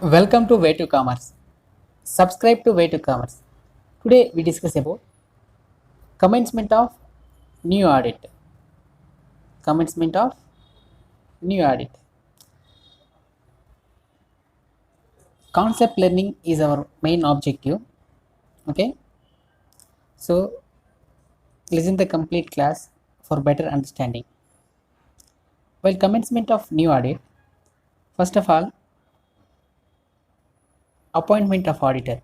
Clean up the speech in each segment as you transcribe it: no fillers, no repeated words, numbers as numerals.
Welcome to Way to Commerce. Subscribe to Way to Commerce. Today we discuss about commencement of new audit. Commencement of new audit. Concept learning is our main objective. Okay, so listen the complete class for better understanding. While commencement of new audit, first of all, appointment of auditor.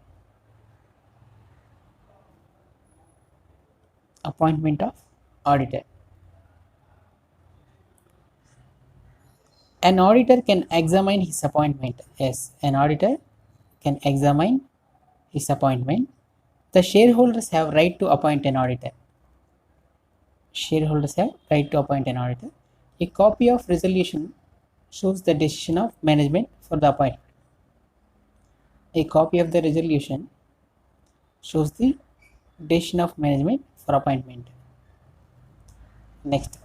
Appointment of auditor. An auditor can examine his appointment. Yes, an auditor can examine his appointment. The shareholders have right to appoint an auditor. Shareholders have right to appoint an auditor. A copy of resolution shows the decision of management for the appointment. A copy of the resolution shows the decision of management for appointment. Next,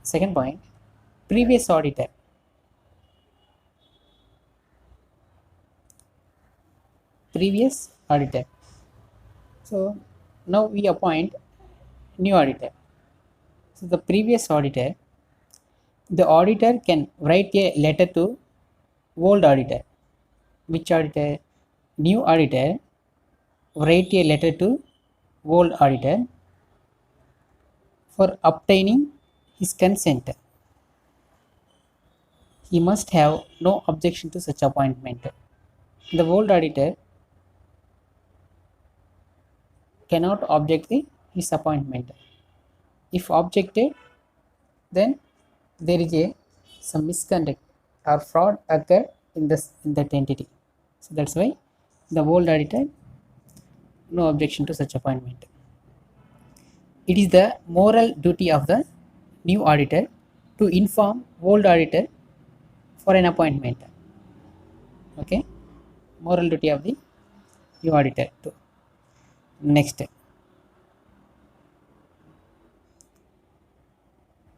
second point, previous auditor. Previous auditor. So now we appoint new auditor. So the previous auditor, the auditor can write a letter to old auditor. Which auditor? New auditor write a letter to old auditor for obtaining his consent. He must have no objection to such appointment. The old auditor cannot object his appointment. If objected, then there is some misconduct or fraud occurred in that entity. So that's why the old auditor no objection to such appointment. It is the moral duty of the new auditor to inform old auditor for an appointment. Okay, moral duty of the new auditor too. Next,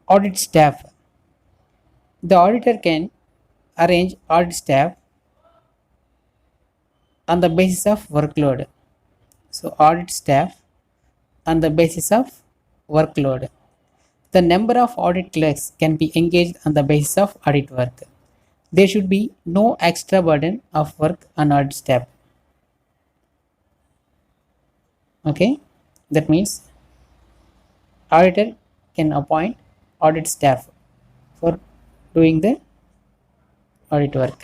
audit staff. The auditor can arrange audit staff on the basis of workload. So audit staff on the basis of workload. The number of audit clerks can be engaged on the basis of audit work. There should be no extra burden of work on audit staff. Okay, that means auditor can appoint audit staff for doing the audit work.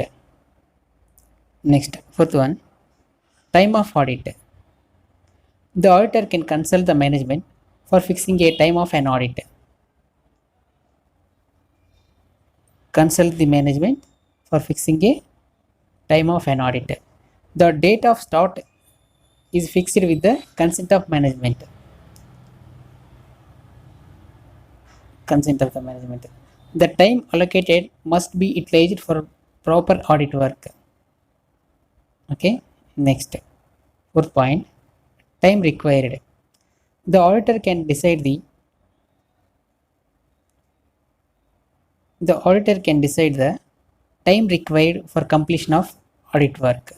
Next, fourth one, time of audit. The auditor can consult the management for fixing a time of an audit. Consult the management for fixing a time of an audit. The date of start is fixed with the consent of management. Consent of the management. The time allocated must be utilized for proper audit work. Okay, next, fourth point, time required. The auditor can decide the time required for completion of audit work.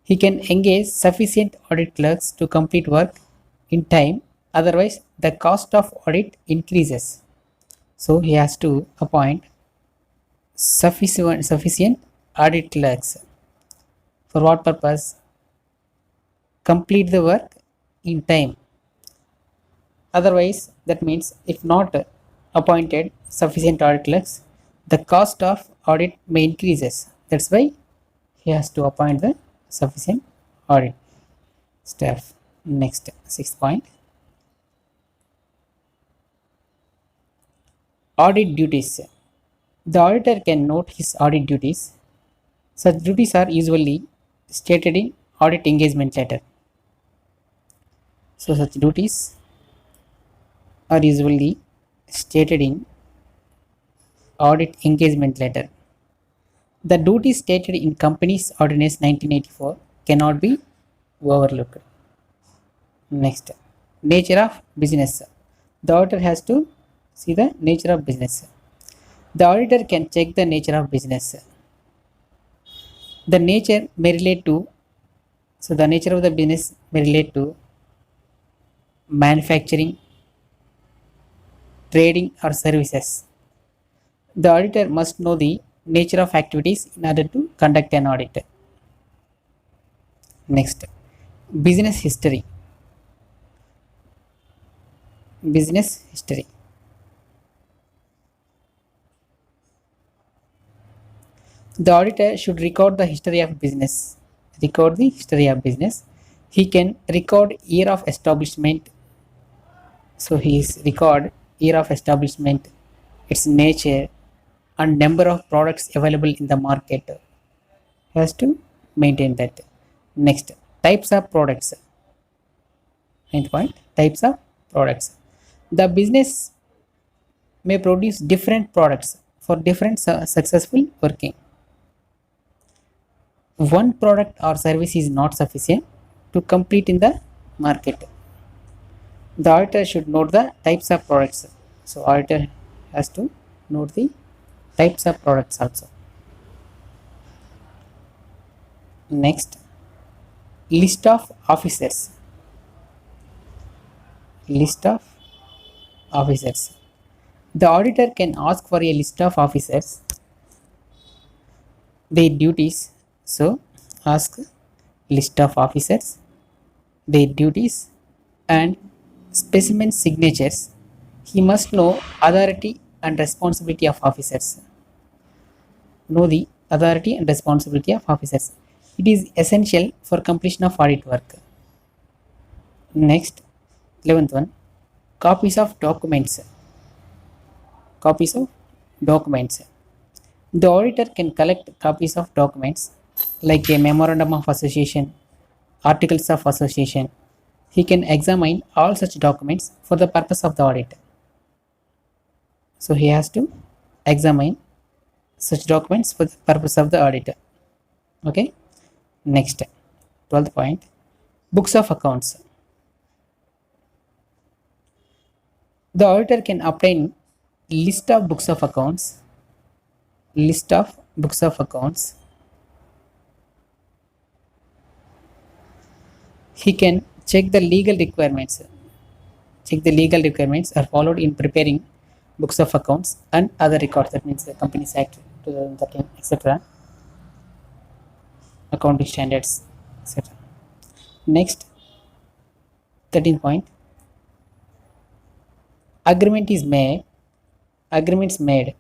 He can engage sufficient audit clerks to complete work in time, otherwise the cost of audit increases. So he has to appoint sufficient audit clerks. For what purpose? Complete the work in time. Otherwise, that means if not appointed sufficient audit clerks, the cost of audit may increases. That's why he has to appoint the sufficient audit staff. Next, sixth point, audit duties. The auditor can note his audit duties. Such duties are usually stated in audit engagement letter. So such duties are usually stated in audit engagement letter. The duties stated in Companies Ordinance 1984 cannot be overlooked. Next, nature of business. The auditor has to see the nature of business. The auditor can check the nature of business. The nature may relate to, so the nature of the business may relate to manufacturing, trading, or services. The auditor must know the nature of activities in order to conduct an audit. Next, business history. Business history. The auditor should record the history of business. Record the history of business. He can record year of establishment. So he is record year of establishment, its nature, and number of products available in the market. He has to maintain that. Next, types of products. Ninth point, types of products. The business may produce different products for different successful working. One product or service is not sufficient to compete in the market. The auditor should note the types of products. So auditor has to note the types of products also. Next, list of officers. List of officers. The auditor can ask for a list of officers, their duties. So ask list of officers, their duties, and specimen signatures. He must know authority and responsibility of officers. Know the authority and responsibility of officers. It is essential for completion of audit work. Next, 11th one, copies of documents. Copies of documents. The auditor can collect copies of documents like a memorandum of association, articles of association. He can examine all such documents for the purpose of the audit. So he has to examine such documents for the purpose of the audit. Okay. Next, 12th point, books of accounts. The auditor can obtain list of books of accounts. List of books of accounts. He can check the legal requirements. Check the legal requirements are followed in preparing books of accounts and other records. That means the Companies Act 2013, etc. Accounting standards, etc. Next, 13th point, agreements made.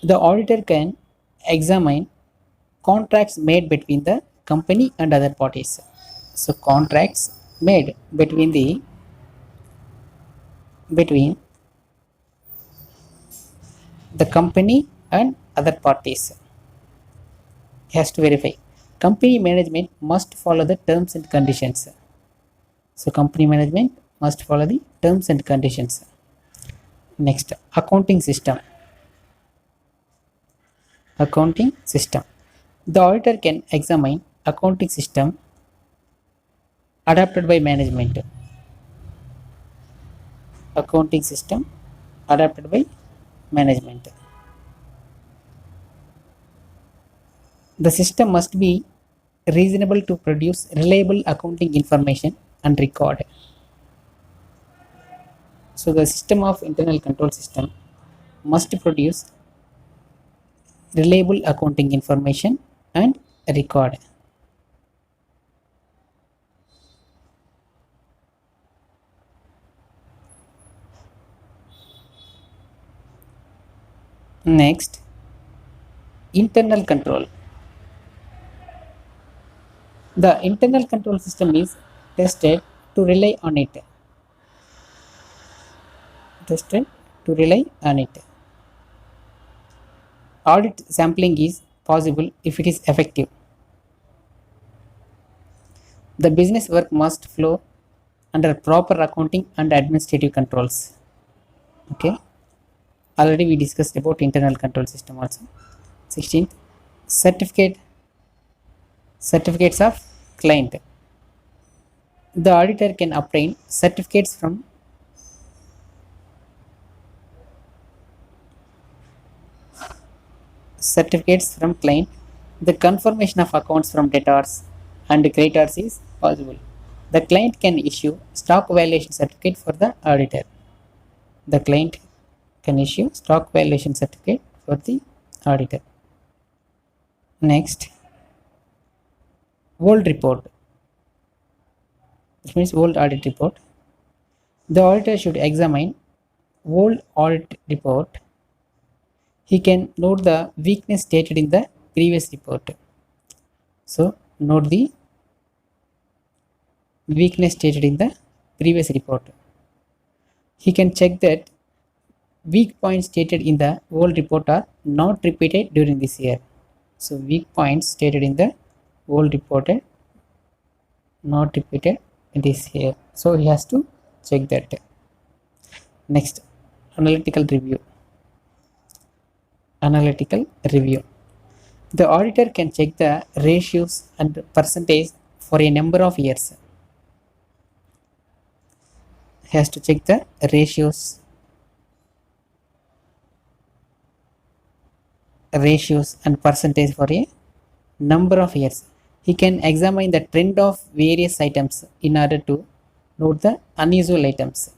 The auditor can examine contracts made between the company and other parties. So contracts made between the company and other parties. He has to verify. Company management must follow the terms and conditions. So company management must follow the terms and conditions. Next, accounting system. Accounting system. The auditor can examine accounting system adapted by management. Accounting system adapted by management. The system must be reasonable to produce reliable accounting information and record. So the system of internal control system must produce reliable accounting information and record. Next, internal control. The internal control system is tested to rely on it. Tested to rely on it. Audit sampling is possible if it is effective. The business work must flow under proper accounting and administrative controls. Okay. Already we discussed about internal control system also. 16th, certificates of client. The auditor can obtain certificates from client The confirmation of accounts from debtors and creditors is possible. The client can issue stock valuation certificate for the auditor. The client can issue stock valuation certificate for the auditor. Next, old report. This means old audit report. The auditor should examine old audit report. He can note the weakness stated in the previous report. So, note the weakness stated in the previous report. He can check that weak points stated in the old report are not repeated during this year. So, weak points stated in the old report are not repeated in this year. So, he has to check that. Next, analytical review. Analytical review. The auditor can check the ratios and percentage for a number of years. He has to check the ratios and percentage for a number of years. He can examine the trend of various items in order to note the unusual items.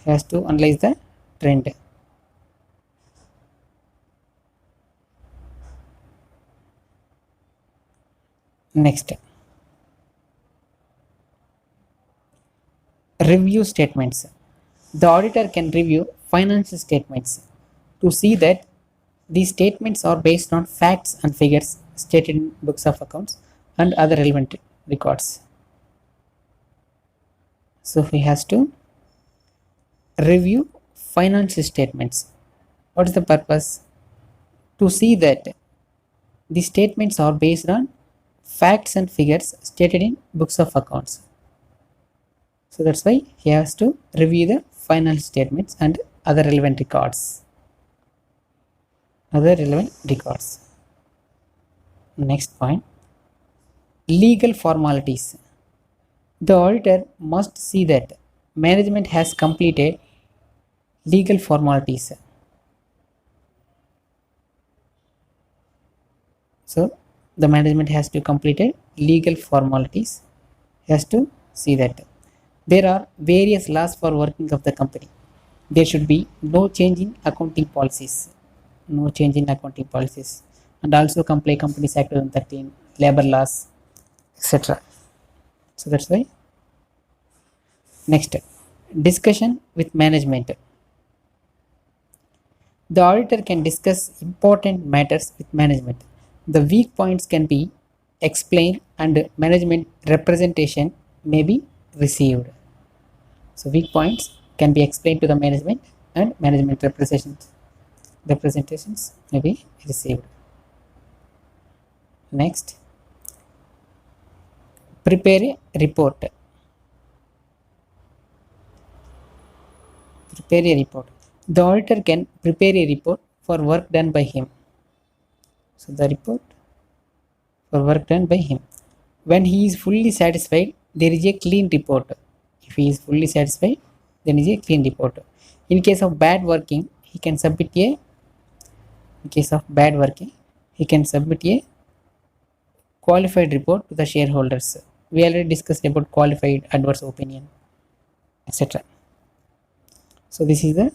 He has to analyze the trend. Next, review statements. The auditor can review financial statements to see that these statements are based on facts and figures stated in books of accounts and other relevant records. So he has to review financial statements. What is the purpose? To see that the statements are based on facts and figures stated in books of accounts. So that's why he has to review the financial statements and other relevant records. Next point, legal formalities. The auditor must see that management has completed legal formalities. So the management has to complete legal formalities. He has to see that there are various laws for working of the company. There should be no change in accounting policies. And also comply Companies Act 2013, labor laws, etc. So that's why. Next, discussion with management. The auditor can discuss important matters with management. The weak points can be explained and management representation may be received. So weak points can be explained to the management and management representations may be received. Next, prepare a report. The auditor can prepare a report for work done by him. So the report for work done by him. When he is fully satisfied, there is a clean report. If he is fully satisfied, then is a clean report. In case of bad working, he can submit a qualified report to the shareholders. We already discussed about qualified, adverse opinion, etc. So this is the